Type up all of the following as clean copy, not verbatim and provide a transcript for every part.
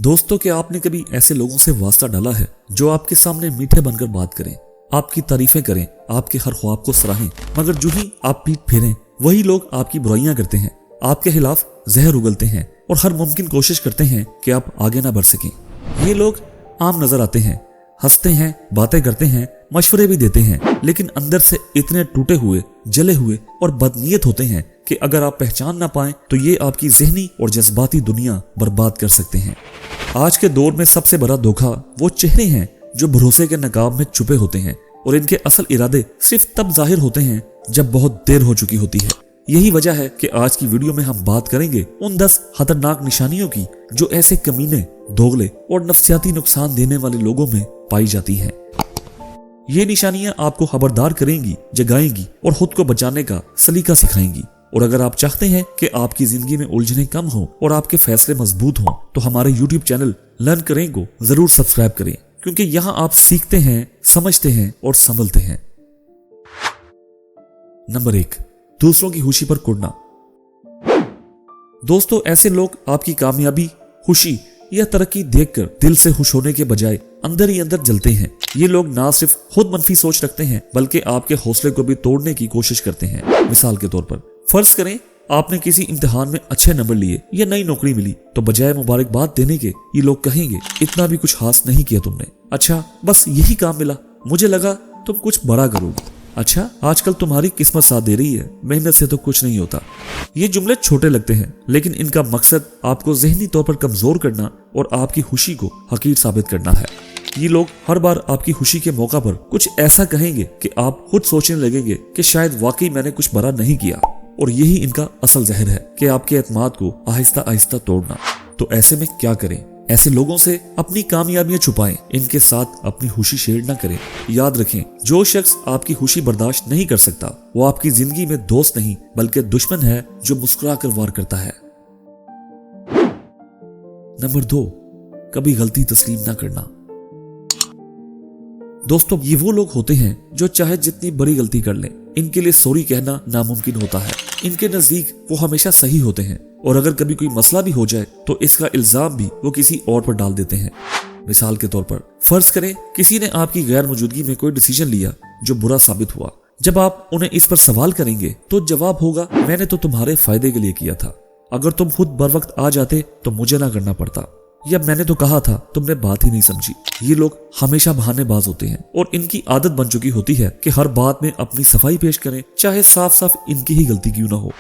दोस्तों, क्या आपने कभी ऐसे लोगों से वास्ता डाला है जो आपके सामने मीठे बनकर बात करें, आपकी तारीफें करें, आपके हर ख्वाब को सराहें, मगर जो ही आप पीठ फेरें वही लोग आपकी बुराइयां करते हैं, आपके खिलाफ जहर उगलते हैं और हर मुमकिन कोशिश करते हैं कि आप आगे ना बढ़ सकें। ये लोग आम नजर आते हैं, हंसते हैं, बातें करते हैं, मशवरे भी देते हैं, लेकिन अंदर से इतने टूटे हुए, जले हुए और बदनीयत होते हैं कि अगर आप पहचान ना पाएं तो ये आपकी ज़हनी और जज्बाती दुनिया बर्बाद कर सकते हैं। आज के दौर में सबसे बड़ा धोखा वो चेहरे हैं जो भरोसे के नकाब में छुपे होते हैं और इनके असल इरादे सिर्फ तब जाहिर होते हैं जब बहुत देर हो चुकी होती है। यही वजह है कि आज की वीडियो में हम बात करेंगे उन 10 खतरनाक निशानियों की जो ऐसे कमीने, दोगले और नफ्सियाती नुकसान देने वाले लोगों में पाई जाती हैं। ये निशानियां आपको खबरदार करेंगी, जगाएंगी और खुद को बचाने का सलीका सिखाएंगी। और अगर आप चाहते हैं कि आपकी जिंदगी में उलझने कम हो और आपके फैसले मजबूत हों तो हमारे YouTube चैनल लर्न करें को जरूर सब्सक्राइब करें, क्योंकि यहाँ आप सीखते हैं, समझते हैं और संभलते हैं। नंबर 1, दूसरों की खुशी पर कुड़ना। दोस्तों, ऐसे लोग आपकी कामयाबी, खुशी या तरक्की देखकर दिल से खुश होने के बजाय अंदर ही अंदर जलते हैं। ये लोग ना सिर्फ खुद मनफी सोच रखते हैं बल्कि आपके हौसले को भी तोड़ने की कोशिश करते हैं। मिसाल के तौर पर फर्ज करें आपने किसी इम्तिहान में अच्छे नंबर लिए या नई नौकरी मिली, तो बजाय मुबारकबाद देने के ये लोग कहेंगे इतना भी कुछ हासिल नहीं किया तुमने, अच्छा बस यही काम मिला, मुझे लगा तुम कुछ बड़ा करोगे, अच्छा आजकल तुम्हारी किस्मत साथ दे रही है, मेहनत से तो कुछ नहीं होता। ये जुमले छोटे लगते हैं लेकिन इनका मकसद आपको ज़हनी तौर पर कमजोर करना और आपकी खुशी को हकीर साबित करना है। ये लोग हर बार आपकी खुशी के मौका पर कुछ ऐसा कहेंगे कि आप खुद सोचने लगेंगे कि शायद वाकई मैंने कुछ बड़ा नहीं किया, और यही इनका असल जहर है कि आपके एतमाद को आहिस्ता आहिस्ता तोड़ना। तो ऐसे में क्या करें? ऐसे लोगों से अपनी कामयाबियां छुपाएं, इनके साथ अपनी खुशी शेयर ना करें। याद रखें, जो शख्स आपकी खुशी बर्दाश्त नहीं कर सकता वो आपकी जिंदगी में दोस्त नहीं बल्कि दुश्मन है जो मुस्कुरा कर वार करता है। नंबर 2, कभी गलती तस्लीम ना करना। दोस्तों, ये वो लोग होते हैं जो चाहे जितनी बड़ी गलती कर लें, इनके लिए सॉरी कहना नामुमकिन होता है। इनके नजदीक वो हमेशा सही होते हैं और अगर कभी कोई मसला भी हो जाए तो इसका इल्जाम भी वो किसी और पर डाल देते हैं। मिसाल के तौर पर फर्ज करें किसी ने आपकी गैर मौजूदगी में कोई डिसीजन लिया जो बुरा साबित हुआ। जब आप उन्हें इस पर सवाल करेंगे तो जवाब होगा, मैंने तो तुम्हारे फायदे के लिए किया था, अगर तुम खुद बर वक्त आ जाते तो मुझे ना करना पड़ता, या मैंने तो कहा था तुमने बात ही नहीं समझी। ये लोग हमेशा बहानेबाज होते हैं और इनकी आदत बन चुकी होती है कि हर बात में अपनी सफाई पेश करें, चाहे साफ साफ इनकी ही गलती क्यों ना हो।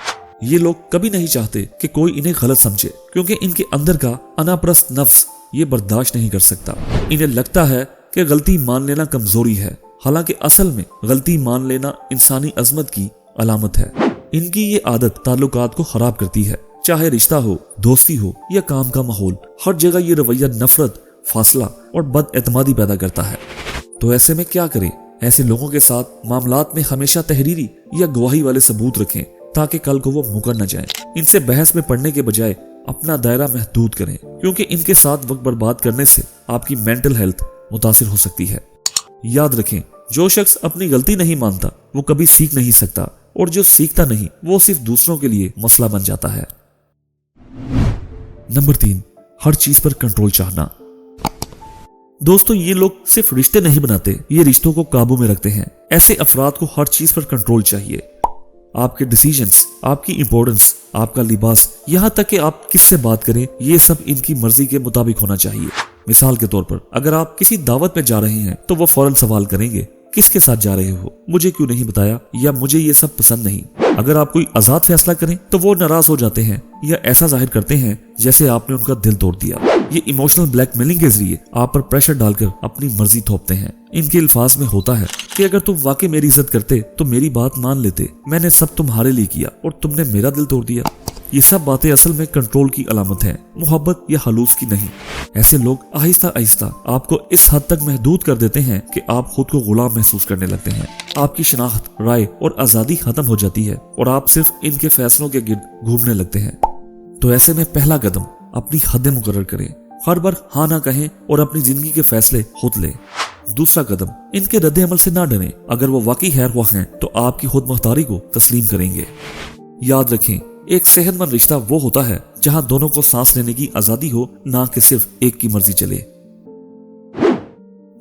ये लोग कभी नहीं चाहते कि कोई इन्हें गलत समझे, क्योंकि इनके अंदर का अनाप्रस्त नफ्स ये बर्दाश्त नहीं कर सकता। इन्हें लगता है कि गलती मान लेना कमजोरी है, हालांकि असल में गलती मान लेना इंसानी अजमत की अलामत है। इनकी ये आदत ताल्लुकात को खराब करती है, चाहे रिश्ता हो, दोस्ती हो या काम का माहौल, हर जगह ये रवैया नफरत, फासला और बदएतमादी पैदा करता है। तो ऐसे में क्या करें? ऐसे लोगों के साथ मामलात में हमेशा तहरीरी या गवाही वाले सबूत रखें ताकि कल को वो मुकर न जाएं। इनसे बहस में पड़ने के बजाय अपना दायरा महदूद करें, क्योंकि इनके साथ वक्त बर्बाद करने से आपकी मेंटल हेल्थ मुतासिर हो सकती है। याद रखें, जो शख्स अपनी गलती नहीं मानता वो कभी सीख नहीं सकता, और जो सीखता नहीं वो सिर्फ दूसरों के लिए मसला बन जाता है। नंबर 3, हर चीज पर कंट्रोल चाहना। दोस्तों, ये लोग सिर्फ रिश्ते नहीं बनाते, ये रिश्तों को काबू में रखते हैं। ऐसे अफराद को हर चीज पर कंट्रोल चाहिए, आपके डिसीजंस, आपकी इंपॉर्टेंस, आपका लिबास, यहाँ तक कि आप किससे बात करें, ये सब इनकी मर्जी के मुताबिक होना चाहिए। मिसाल के तौर पर अगर आप किसी दावत में जा रहे हैं तो वो फौरन सवाल करेंगे, किसके साथ जा रहे हो, मुझे क्यों नहीं बताया, या मुझे ये सब पसंद नहीं। अगर आप कोई आजाद फैसला करें तो वो नाराज हो जाते हैं या ऐसा जाहिर करते हैं जैसे आपने उनका दिल तोड़ दिया। ये इमोशनल ब्लैकमेलिंग के जरिए आप पर प्रेशर डालकर अपनी मर्जी थोपते हैं। इनके अल्फाज में होता है कि अगर तुम वाकई मेरी इज्जत करते तो मेरी बात मान लेते, मैंने सब तुम्हारे लिए किया और तुमने मेरा दिल तोड़ दिया। ये सब बातें असल में कंट्रोल की अलामत है, मोहब्बत या हलूस की नहीं। ऐसे लोग आहिस्ता आहिस्ता आपको इस हद तक महदूद कर देते हैं कि आप खुद को गुलाम महसूस करने लगते हैं। आपकी शनाख्त, राय और आजादी खत्म हो जाती है और आप सिर्फ इनके फैसलों के गिर्द घूमने लगते हैं। तो ऐसे में पहला कदम, अपनी हदें मुकर्रर करें, हर बार हाँ ना कहें और अपनी जिंदगी के फैसले खुद लें। दूसरा कदम, इनके रद्द अमल से ना डरें, अगर वो वाकई खैर ख्वाह हैं तो आपकी खुद मुख्तारी को तस्लीम करेंगे। याद रखें, एक सेहतमंद रिश्ता वो होता है जहां दोनों को सांस लेने की आजादी हो, ना कि सिर्फ एक की मर्जी चले।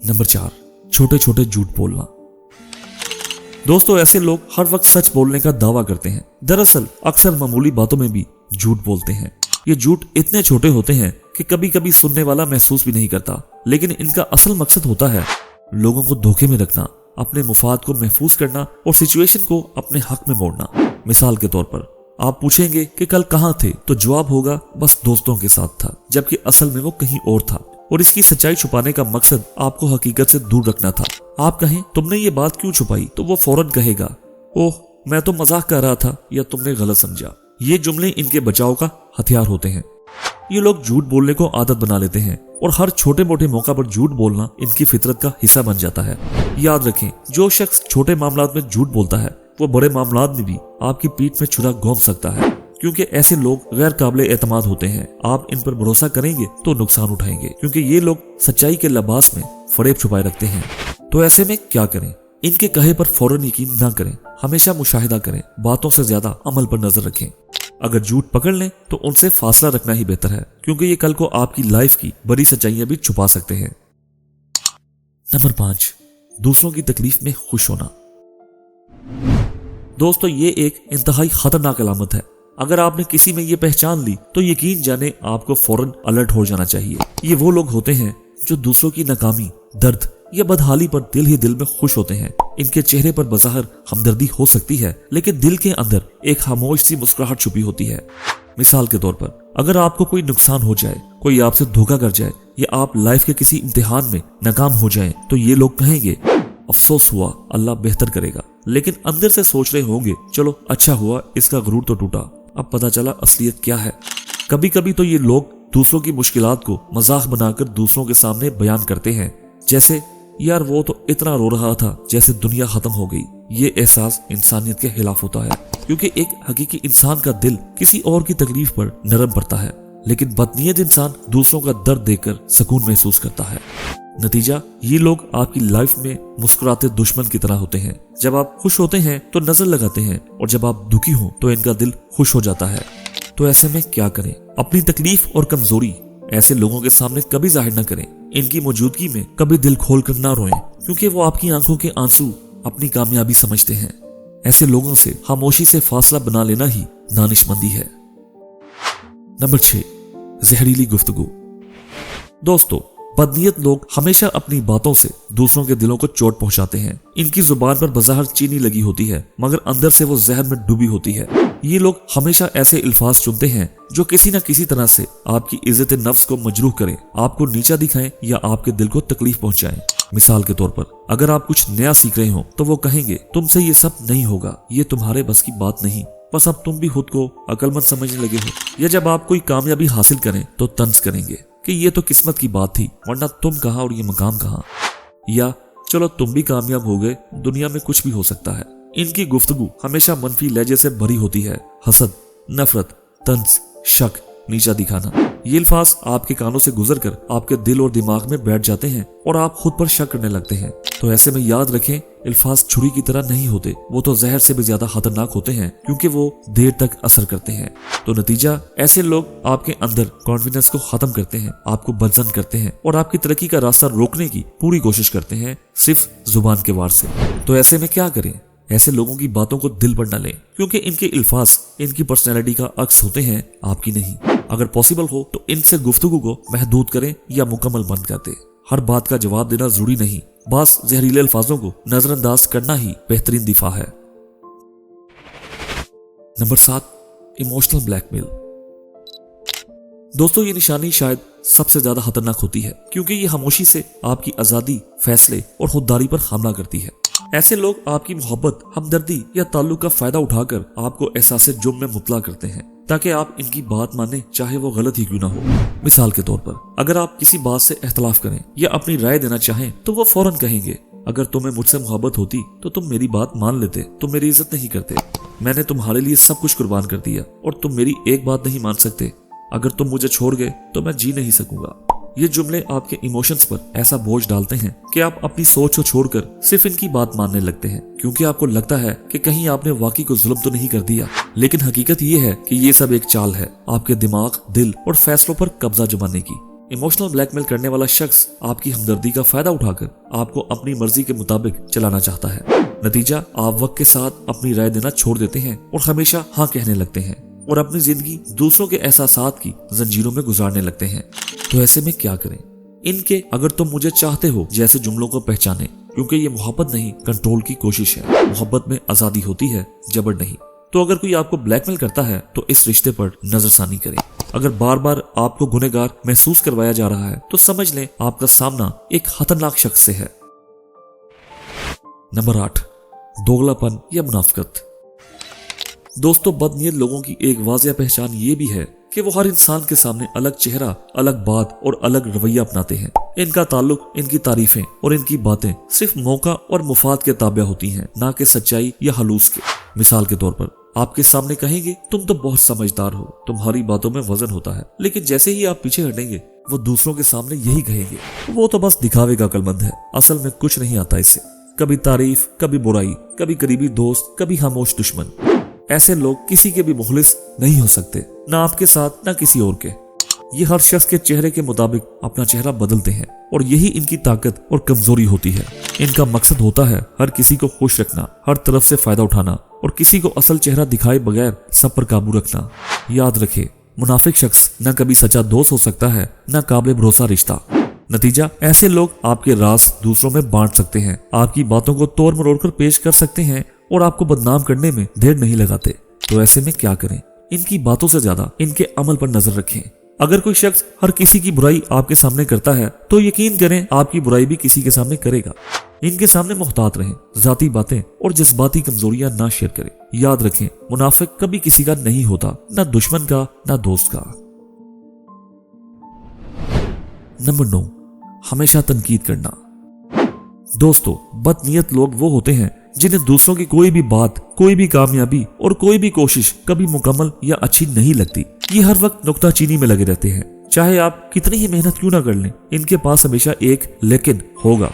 नंबर 4, छोटे छोटे झूठ बोलना। दोस्तों, ऐसे लोग हर वक्त सच बोलने का दावा करते हैं, दरअसल अक्सर मामूली बातों में भी झूठ बोलते हैं। ये झूठ इतने छोटे होते हैं कि कभी कभी सुनने वाला महसूस भी नहीं करता, लेकिन इनका असल मकसद होता है लोगों को धोखे में रखना, अपने मुफाद को महफूज करना और सिचुएशन को अपने हक में मोड़ना। मिसाल के तौर पर आप पूछेंगे कि कल कहाँ थे, तो जवाब होगा बस दोस्तों के साथ था, जबकि असल में वो कहीं और था। और इसकी सच्चाई छुपाने का मकसद आपको हकीकत से दूर रखना था। आप कहें तुमने ये बात क्यों छुपाई, तो वो फौरन कहेगा ओह मैं तो मजाक कर रहा था, या तुमने गलत समझा। ये जुमले इनके बचाव का हथियार होते हैं। ये लोग झूठ बोलने को आदत बना लेते हैं और हर छोटे मोटे मौका पर झूठ बोलना इनकी फितरत का हिस्सा बन जाता है। याद रखें, जो शख्स छोटे मामलात में झूठ बोलता है वो बड़े मामलात में भी आपकी पीठ में छुरा घोंप सकता है, क्योंकि ऐसे लोग गैर काबिल एतमाद होते हैं। आप इन पर भरोसा करेंगे तो नुकसान उठाएंगे, क्योंकि ये लोग सच्चाई के लिबास में फरेब छुपाए रखते हैं। तो ऐसे में क्या करें? इनके कहे पर फौरन यकीन ना करें, हमेशा मुशाहिदा करें, बातों से ज्यादा अमल पर नजर रखें। अगर झूठ पकड़ लें तो उनसे फासला रखना ही बेहतर है, क्योंकि ये कल को आपकी लाइफ की बड़ी सच्चाइयां भी छुपा सकते हैं। नंबर 5, दूसरों की तकलीफ में खुश होना। दोस्तों, ये एक इंतहाई खतरनाक अलामत है। अगर आपने किसी में ये पहचान ली तो यकीन जाने आपको फौरन अलर्ट हो जाना चाहिए। ये वो लोग होते हैं जो दूसरों की नाकामी, दर्द या बदहाली पर दिल ही दिल में खुश होते हैं। इनके चेहरे पर बज़ाहिर हमदर्दी हो सकती है, लेकिन दिल के अंदर एक खामोश सी मुस्कुराहट छुपी होती है। मिसाल के तौर पर, अगर आपको कोई नुकसान हो जाए, कोई आपसे धोखा कर जाए या आप लाइफ के किसी इम्तिहान में नाकाम हो जाएं, तो ये लोग कहेंगे अफसोस हुआ, अल्लाह बेहतर करेगा। लेकिन अंदर से सोच रहे होंगे चलो अच्छा हुआ, इसका गुरूर तो टूटा, अब पता चला असलियत क्या है। कभी कभी तो ये लोग दूसरों की मुश्किलात को मजाक बनाकर दूसरों के सामने बयान करते हैं, जैसे यार वो तो इतना रो रहा था जैसे दुनिया खत्म हो गई। ये एहसास इंसानियत के खिलाफ होता है, क्योंकि एक हकीकी इंसान का दिल किसी और की तकलीफ पर नरम पड़ता है, लेकिन बदनीयत इंसान दूसरों का दर्द देखकर सुकून महसूस करता है। नतीजा, ये लोग आपकी लाइफ में मुस्कुराते दुश्मन की तरह होते हैं। जब आप खुश होते हैं तो नजर लगाते हैं, और जब आप दुखी हो तो इनका दिल खुश हो जाता है। तो ऐसे में क्या करें? अपनी तकलीफ और कमजोरी ऐसे लोगों के सामने कभी जाहिर न करें। इनकी मौजूदगी में कभी दिल खोल कर ना रोएं, क्योंकि वो आपकी आंखों के आंसू अपनी कामयाबी समझते हैं। ऐसे लोगों से खामोशी से फासला बना लेना ही दानिशमंदी है। नंबर 6, जहरीली गुफ्तगू। दोस्तों, बदनीयत लोग हमेशा अपनी बातों से दूसरों के दिलों को चोट पहुंचाते हैं। इनकी जुबान पर बज़ाहिर चीनी लगी होती है, मगर अंदर से वो जहर में डूबी होती है। ये लोग हमेशा ऐसे अल्फाज चुनते हैं जो किसी न किसी तरह से आपकी इज्जत नफ्स को मजरूह करें, आपको नीचा दिखाएं या आपके दिल को तकलीफ पहुंचाएं। मिसाल के तौर पर, अगर आप कुछ नया सीख रहे हो तो वो कहेंगे तुमसे ये सब नहीं होगा, ये तुम्हारे बस की बात नहीं, बस अब तुम भी खुद को अक्लमंद समझने लगे हो। या जब आप कोई कामयाबी हासिल करें तो तंज करेंगे कि ये तो किस्मत की बात थी, वरना तुम कहाँ और ये मकाम कहाँ। या चलो तुम भी कामयाब हो गए, दुनिया में कुछ भी हो सकता है। इनकी गुफ्तगू हमेशा मनफी लहजे से भरी होती है। हसद, नफरत, तंज, शक, नीचा दिखाना, ये अल्फाज आपके कानों से गुजरकर आपके दिल और दिमाग में बैठ जाते हैं और आप खुद पर शक करने लगते हैं। तो ऐसे में याद रखें, अल्फाज छुरी की तरह नहीं होते, वो तो जहर से भी ज्यादा खतरनाक होते हैं, क्योंकि वो देर तक असर करते हैं। तो नतीजा, ऐसे लोग आपके अंदर कॉन्फिडेंस को खत्म करते हैं, आपको बदजन करते हैं और आपकी तरक्की का रास्ता रोकने की पूरी कोशिश करते हैं, सिर्फ जुबान के वार से। तो ऐसे में क्या करें? ऐसे लोगों की बातों को दिल पर न लें, क्योंकि इनके अल्फाज इनकी पर्सनैलिटी का अक्स होते हैं, आपकी नहीं। अगर पॉसिबल हो तो इनसे गुफ्तगू को महदूद करें या मुकम्मल बंद कर दें। हर बात का जवाब देना जरूरी नहीं, बस जहरीले अल्फाजों को नजरअंदाज करना ही बेहतरीन दिफा है। Number 7, emotional blackmail. दोस्तों, ये निशानी शायद सबसे ज्यादा खतरनाक होती है, क्योंकि ये खामोशी से आपकी आजादी, फैसले और खुददारी पर हमला करती है। ऐसे लोग आपकी मोहब्बत, हमदर्दी या ताल्लुक का फायदा उठाकर आपको एहसास जुर्म में मुतला करते हैं, ताकि आप इनकी बात माने, चाहे वो गलत ही क्यों ना हो। मिसाल के तौर पर, अगर आप किसी बात से इख्तलाफ करें या अपनी राय देना चाहें तो वो फौरन कहेंगे अगर तुम्हें मुझसे मोहब्बत होती तो तुम मेरी बात मान लेते, तुम मेरी इज्जत नहीं करते, मैंने तुम्हारे लिए सब कुछ कुर्बान कर दिया और तुम मेरी एक बात नहीं मान सकते, अगर तुम मुझे छोड़ गए तो मैं जी नहीं सकूंगा। ये जुमले आपके इमोशंस पर ऐसा बोझ डालते हैं कि आप अपनी सोच को छोड़कर सिर्फ इनकी बात मानने लगते हैं, क्योंकि आपको लगता है कि कहीं आपने वाकई को जुल्म तो नहीं कर दिया। लेकिन हकीकत ये है कि ये सब एक चाल है आपके दिमाग, दिल और फैसलों पर कब्जा जमाने की। इमोशनल ब्लैकमेल करने वाला शख्स आपकी हमदर्दी का फायदा उठाकर आपको अपनी मर्जी के मुताबिक चलाना चाहता है। नतीजा, आप वक्त के साथ अपनी राय देना छोड़ देते हैं और हमेशा हाँ कहने लगते हैं और अपनी जिंदगी दूसरों के एहसासात की जंजीरों में गुजारने लगते हैं। तो ऐसे में क्या करें? इनके "अगर तुम मुझे चाहते हो" जैसे जुमलों को पहचानें, क्योंकि ये मोहब्बत नहीं, कंट्रोल की कोशिश है। मोहब्बत में आजादी होती है, जबर नहीं। तो अगर कोई आपको ब्लैकमेल करता है तो इस रिश्ते पर नजरसानी करें। अगर बार बार आपको गुनहगार महसूस करवाया जा रहा है तो समझ लें आपका सामना एक खतरनाक शख्स से है। नंबर 8, दोगलापन या मुनाफिकत। दोस्तों, बदनीयत लोगों की एक वाज़िया पहचान ये भी है कि वो हर इंसान के सामने अलग चेहरा, अलग बात और अलग रवैया अपनाते हैं। इनका ताल्लुक, इनकी तारीफें और इनकी बातें सिर्फ मौका और मुफाद के ताबे होती हैं, ना कि सच्चाई या हलूस के। मिसाल के तौर पर आपके सामने कहेंगे तुम तो बहुत समझदार हो, तुम्हारी बातों में वजन होता है, लेकिन जैसे ही आप पीछे हटेंगे वो दूसरों के सामने यही कहेंगे, वो तो बस दिखावे का अक्लमंद है, असल में कुछ नहीं आता इससे। कभी तारीफ, कभी बुराई, कभी करीबी दोस्त, कभी खामोश दुश्मन। ऐसे लोग किसी के भी मुखलिस नहीं हो सकते, ना आपके साथ ना किसी और के। ये हर शख्स के चेहरे के मुताबिक अपना चेहरा बदलते हैं और यही इनकी ताकत और कमजोरी होती है। इनका मकसद होता है हर किसी को खुश रखना, हर तरफ से फायदा उठाना और किसी को असल चेहरा दिखाए बगैर सब पर काबू रखना। याद रखें, मुनाफिक शख्स न कभी सच्चा दोस्त हो सकता है, न काबिल भरोसा रिश्ता। नतीजा, ऐसे लोग आपके राज दूसरों में बांट सकते हैं, आपकी बातों को तोड़ मरोड़ कर पेश कर सकते हैं और आपको बदनाम करने में देर नहीं लगाते। तो ऐसे में क्या करें? इनकी बातों से ज्यादा इनके अमल पर नजर रखें। अगर कोई शख्स हर किसी की बुराई आपके सामने करता है तो यकीन करें आपकी बुराई भी किसी के सामने करेगा। इनके सामने मुहतात रहें, जाती बातें और जज्बाती कमजोरियां ना शेयर करें। याद रखें, मुनाफिक कभी किसी का नहीं होता, ना दुश्मन का ना दोस्त का। नंबर 9, हमेशा तनकीद करना। दोस्तों, बदनीयत लोग वो होते हैं जिन्हें दूसरों की कोई भी बात, कोई भी कामयाबी और कोई भी कोशिश कभी मुकम्मल या अच्छी नहीं लगती। ये हर वक्त नुक्ताचीनी में लगे रहते हैं, चाहे आप कितनी ही मेहनत क्यों ना कर लें, इनके पास हमेशा एक लेकिन होगा।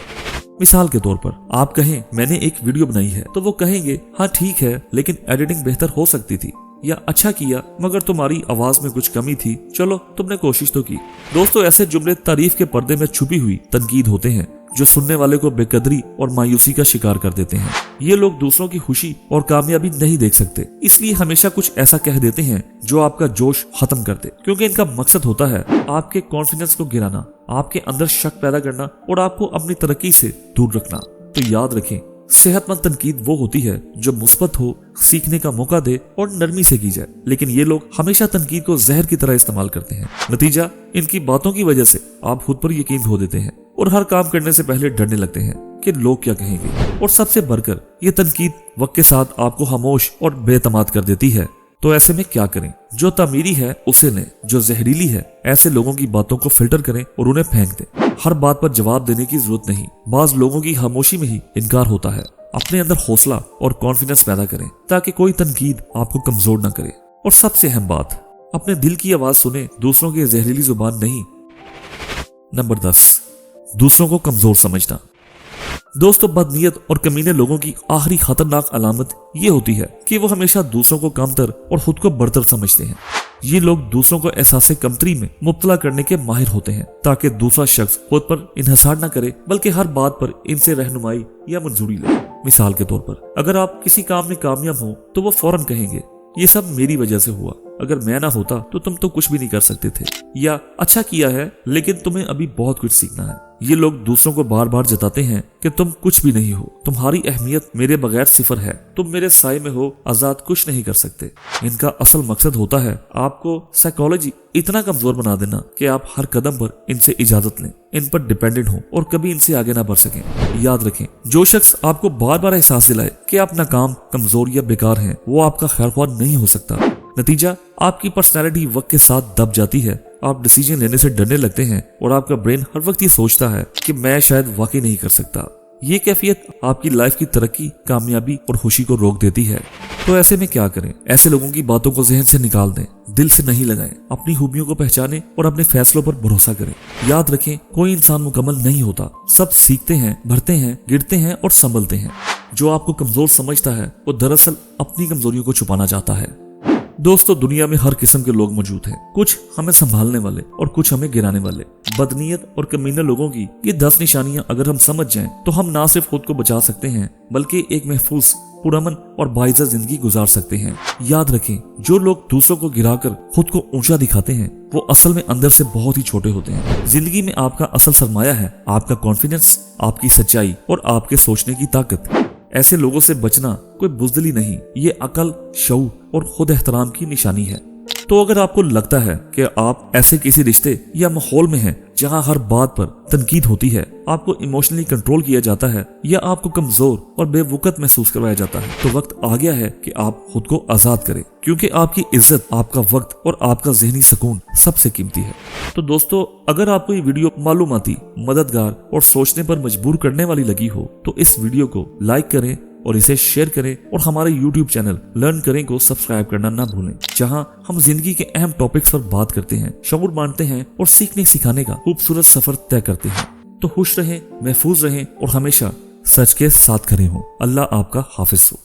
मिसाल के तौर पर आप कहें मैंने एक वीडियो बनाई है तो वो कहेंगे हाँ ठीक है, लेकिन एडिटिंग बेहतर हो सकती थी, या अच्छा किया मगर तुम्हारी आवाज में कुछ कमी थी, चलो तुमने कोशिश तो की। दोस्तों, ऐसे जुमले तारीफ के पर्दे में छुपी हुई तनकीद होते हैं जो सुनने वाले को बेकदरी और मायूसी का शिकार कर देते हैं। ये लोग दूसरों की खुशी और कामयाबी नहीं देख सकते, इसलिए हमेशा कुछ ऐसा कह देते हैं जो आपका जोश खत्म कर दे, क्योंकि इनका मकसद होता है आपके कॉन्फिडेंस को गिराना, आपके अंदर शक पैदा करना और आपको अपनी तरक्की से दूर रखना। तो याद रखें, सेहतमंद तनकीद वो होती है जो मुस्बत हो, सीखने का मौका दे और नरमी से की जाए। लेकिन ये लोग हमेशा तनकीद को जहर की तरह इस्तेमाल करते हैं। नतीजा, इनकी बातों की वजह से आप खुद पर यकीन खो देते हैं और हर काम करने से पहले डरने लगते हैं कि लोग क्या कहेंगे। और सबसे बढ़कर ये तनकीद वक्त के साथ आपको खामोश और बेतमाद कर देती है। तो ऐसे में क्या करें? जो तामीरी है उसे लें, जो जहरीली है ऐसे लोगों की बातों को फिल्टर करें और उन्हें फेंक दें। हर बात पर जवाब देने की जरूरत नहीं, बाज लोगों की खामोशी में ही इनकार होता है। अपने अंदर हौसला और कॉन्फिडेंस पैदा करें ताकि कोई तनकीद आपको कमजोर न करे। और सबसे अहम बात, अपने दिल की आवाज सुने, दूसरों की जहरीली जुबान नहीं। नंबर 10, दूसरों को कमजोर समझना। दोस्तों, बदनीयत और कमीने लोगों की आखिरी खतरनाक अलामत ये होती है कि वो हमेशा दूसरों को कमतर और खुद को बढ़तर समझते हैं। ये लोग दूसरों को एहसास कमतरी में मुब्तला करने के माहिर होते हैं ताकि दूसरा शख्स खुद पर इन्हिसार न करे, बल्कि हर बात पर इनसे रहनुमाई या मंजूरी ले। मिसाल के तौर पर अगर आप किसी काम में कामयाब हो तो वो फौरन कहेंगे ये सब मेरी वजह से हुआ, अगर मैं ना होता तो तुम तो कुछ भी नहीं कर सकते थे, या अच्छा किया है लेकिन तुम्हें अभी बहुत कुछ सीखना है। ये लोग दूसरों को बार बार जताते हैं कि तुम कुछ भी नहीं हो, तुम्हारी अहमियत मेरे बगैर सिफर है, तुम मेरे साए में हो, आजाद कुछ नहीं कर सकते। इनका असल मकसद होता है आपको साइकोलॉजी इतना कमजोर बना देना कि आप हर कदम पर इनसे इजाजत लें, इन पर डिपेंडेंट हो और कभी इनसे आगे ना बढ़ सकें। याद रखें, जो शख्स आपको बार बार एहसास दिलाए कि आप नाकाम, कमजोर या बेकार हैं, वो आपका खैरख्वाह नहीं हो सकता। नतीजा, आपकी पर्सनैलिटी वक्त के साथ दब जाती है, आप डिसीजन लेने से डरने लगते हैं और आपका ब्रेन हर वक्त ये सोचता है कि मैं शायद वाकई नहीं कर सकता। ये कैफियत आपकी लाइफ की तरक्की, कामयाबी और खुशी को रोक देती है। तो ऐसे में क्या करें? ऐसे लोगों की बातों को जहन से निकाल दें, दिल से नहीं लगाएं, अपनी खूबियों को पहचानें और अपने फैसलों पर भरोसा करें। याद रखें, कोई इंसान मुकम्मल नहीं होता। सब सीखते हैं, बढ़ते हैं, गिरते हैं और संभलते हैं। जो आपको कमजोर समझता है वो दरअसल अपनी कमजोरियों को छुपाना चाहता है। दोस्तों, दुनिया में हर किस्म के लोग मौजूद हैं। कुछ हमें संभालने वाले और कुछ हमें गिराने वाले। बदनीयत और कमीने लोगों की ये 10 निशानियां अगर हम समझ जाएं तो हम ना सिर्फ खुद को बचा सकते हैं बल्कि एक महफूज, पुरअमन और बाइज़्ज़त जिंदगी गुजार सकते हैं। याद रखें, जो लोग दूसरों को गिराकर खुद को ऊंचा दिखाते हैं वो असल में अंदर से बहुत ही छोटे होते हैं। जिंदगी में आपका असल सरमाया है आपका कॉन्फिडेंस, आपकी सच्चाई और आपके सोचने की ताकत। ऐसे लोगों से बचना कोई बुज़दिली नहीं, ये अकल, शऊर और खुद एहतराम की निशानी है। तो अगर आपको लगता है कि आप ऐसे किसी रिश्ते या माहौल में हैं जहां हर बात पर तनकीद होती है, आपको इमोशनली कंट्रोल किया जाता है या आपको कमजोर और बेवकूफ महसूस करवाया जाता है, तो वक्त आ गया है कि आप खुद को आजाद करें, क्योंकि आपकी इज्जत, आपका वक्त और आपका जहनी सुकून सबसे कीमती है। तो दोस्तों, अगर आपको ये वीडियो मालूमाती, मददगार और सोचने पर मजबूर करने वाली लगी हो तो इस वीडियो को लाइक करें और इसे शेयर करें और हमारे YouTube चैनल लर्न करें को सब्सक्राइब करना ना भूलें, जहां हम जिंदगी के अहम टॉपिक्स पर बात करते हैं, शऊर बांटते हैं और सीखने सिखाने का खूबसूरत सफर तय करते हैं। तो खुश रहें, महफूज रहें और हमेशा सच के साथ खड़े हों। अल्लाह आपका हाफिज हो।